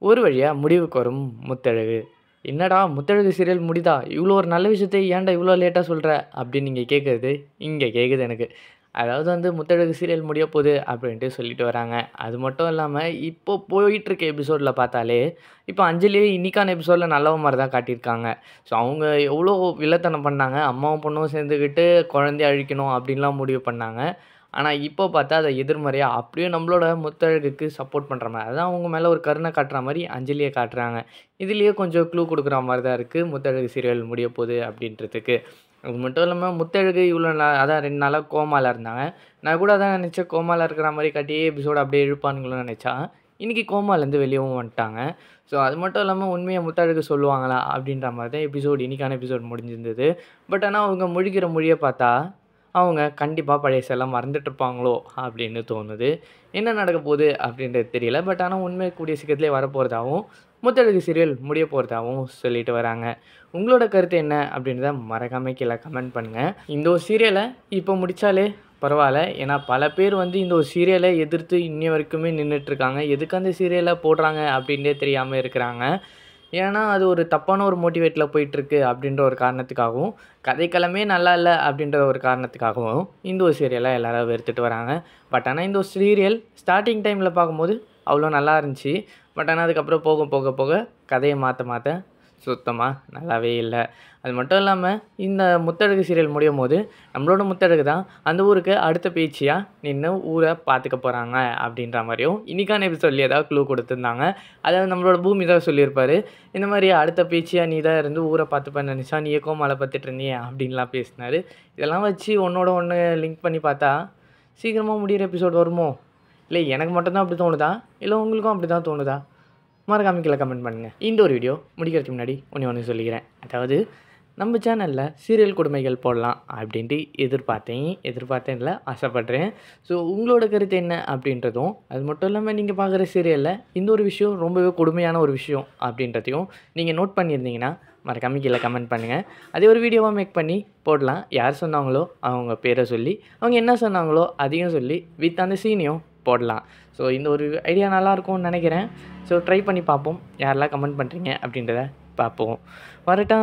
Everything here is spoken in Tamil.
ஒரு வழியா முடிவுக்கு வரும் முத்தழகு. "என்னடா முத்தழகு சீரியல் முடியுதா? இவ்ளோ ஒரு நல்ல விஷயத்த ஏன்டா இவ்ளோ லேட்டா சொல்ற?" அப்படின்னு நீங்க கேட்கறது, இங்க கேட்குது எனக்கு. அதாவது வந்து முத்தழகு சீரியல் முடியப்போது அப்படின்ட்டு சொல்லிட்டு வராங்க. அது மட்டும் இல்லாம, இப்போ போயிட்டுருக்க எபிசோட்ல பார்த்தாலே, இப்போ அஞ்சலி இன்னைக்கான எபிசோட்ல நல்லவ மாரி தான் காட்டியிருக்காங்க. ஸோ அவங்க எவ்வளோ வில்லத்தனம் பண்ணாங்க. அம்மாவும் பொண்ணும் சேர்ந்துக்கிட்டு குழந்தைய அழிக்கணும் அப்படின்லாம் முடிவு பண்ணாங்க. ஆனா, இப்போ பார்த்தா அத எதிர்மறையா அப்படியே நம்மளோட முத்தழகுக்கு சப்போர்ட் பண்ற மாரி, அதான் அவங்க மேல ஒரு கருணை காட்டுற மாரி அஞ்சலிய காட்டுறாங்க. இதுலயே கொஞ்சம் க்ளூ குடுக்குற மாரி தான் இருக்கு. முத்தழகு சீரியல் முடியப்போது அப்படின்றதுக்கு. அது மட்டும் இல்லாம முத்தழகு இவ்வளோ அதான் 2 நாளா கோமால இருந்தாங்க. நான் கூட அதான் நெனச்சேன் கோமால இருக்கிற மாரி காட்டியே எபிசோட அப்படியே இழுப்பானுங்களோன்னு நெனச்சா, இன்னைக்கு கோமாலேருந்து வெளியவும் வந்துட்டாங்க. ஸோ அது மட்டும் இல்லாம உண்மைய முத்தழகு சொல்லுவாங்களா? அப்படின்ற மாரி தான் இன்னைக்கான எபிசோட் முடிஞ்சிருந்தது. பட் ஆனா அவங்க முழிக்கிற மொழிய பார்த்தா அவங்க கண்டிப்பா பழையசெல்லாம் மறந்துட்டுருப்பாங்களோ! அப்படின்னு தோணுது. என்ன நடக்க போது அப்படின்றது தெரியல. பட் ஆனா உண்மை கூடிய சீக்கிரத்திலே வரப்போறதாவும், முத்தழகு சீரியல் முடிய போறதாவும் சொல்லிட்டு வராங்க. உங்களோட கருத்து என்ன அப்படின்றத மறக்காம கீழ கமெண்ட் பண்ணுங்க. இந்த ஒரு சீரியல இப்போ முடிச்சாலே பரவால்ல. ஏன்னா பல பேர் வந்து இந்த ஒரு சீரியல எதிர்த்து இன்னிய வரைக்குமே நின்னுட்டுருக்காங்க. எதுக்கு அந்த சீரியல போடுறாங்க அப்படின்னே தெரியாம இருக்கிறாங்க. ஏன்னா, அது ஒரு தப்பான ஒரு மோட்டிவேட்ல போயிட்டுருக்கு அப்படின்ற ஒரு காரணத்துக்காகவும், கதைக்களமே நல்லா இல்ல அப்படின்ற ஒரு காரணத்துக்காகவும், இந்த ஒரு சீரியல எல்லாரும் வெறுத்துட்டு வராங்க. பட் ஆனா இந்த ஒரு சீரியல் ஸ்டார்ட்டிங் டைம்ல பார்க்கும்போது அவ்வளோ நல்லா இருந்துச்சு. பட் ஆனா அதுக்கப்புறம் போக போக போக கதைய மாத்த மாத்த சுத்தமா நல்லாவே இல்ல. அது மட்டும் இல்லாம இந்த முத்தழகு சீரியல் முடியும்போது, நம்மளோட முத்தழகு தான் அந்த ஊருக்கு அடுத்த பேச்சியா நின்னு ஊர பார்த்துக்க போறாங்க அப்படின்ற மாரியும், இன்னைக்கான எபிசோட்லயே தான் க்ளூ குடுத்துருந்தாங்க. அதாவது நம்மளோட பூமி தான் சொல்லியிருப்பாரு. இந்த மாரி அடுத்த பேச்சியா நீ தான் இருந்து ஊர பார்த்துப்பேன்னு நெனச்சா, நீ கோமால பார்த்துட்டு இருந்தியே அப்படின்லாம் பேசினாரு. இதெல்லாம் வச்சு ஒண்ணோட ஒண்ணு லிங்க் பண்ணி பார்த்தா, சீக்கிரமா முடியிற எபிசோட் வருமோ? இல்ல எனக்கு மட்டும் தான் அப்படி தோணுதா? இல்ல உங்களுக்கும் அப்படி தான் தோணுதா? மறக்காம கீழ கமெண்ட் பண்ணுங்க. இந்த ஒரு வீடியோ முடிக்கிறதுக்கு முன்னாடி ஒண்ணு சொல்லிக்கிறேன். அதாவது நம்ம சேனல்ல சீரியல் கொடுமைகள் போடலாம் அப்படின்ட்டு எதிர்பார்த்தேன் இல்ல ஆசைப்படுறேன். ஸோ உங்களோட கருத்து என்ன அப்படின்றதும், அது மட்டும் இல்லாம நீங்க பார்க்குற சீரியல்ல இந்த ஒரு விஷயம் ரொம்பவே கொடுமையான ஒரு விஷயம் அப்படின்றதையும் நீங்க நோட் பண்ணியிருந்தீங்கன்னா, மறக்காம கீழ கமெண்ட் பண்ணுங்க. அதே ஒரு வீடியோவா மேக் பண்ணி போடலாம். யார் சொன்னாங்களோ அவங்க பேர சொல்லி, அவங்க என்ன சொன்னாங்களோ அதையும் சொல்லி வித் அந்த சீனையும் போடலாம். ஸோ இந்த ஒரு ஐடியா நல்லாயிருக்கும்னு நெனைக்கிறேன். ஸோ ட்ரை பண்ணி பார்ப்போம். யாரெல்லாம் கமெண்ட் பண்ணுறீங்க அப்படின்றத பார்ப்போம். வரட்டா?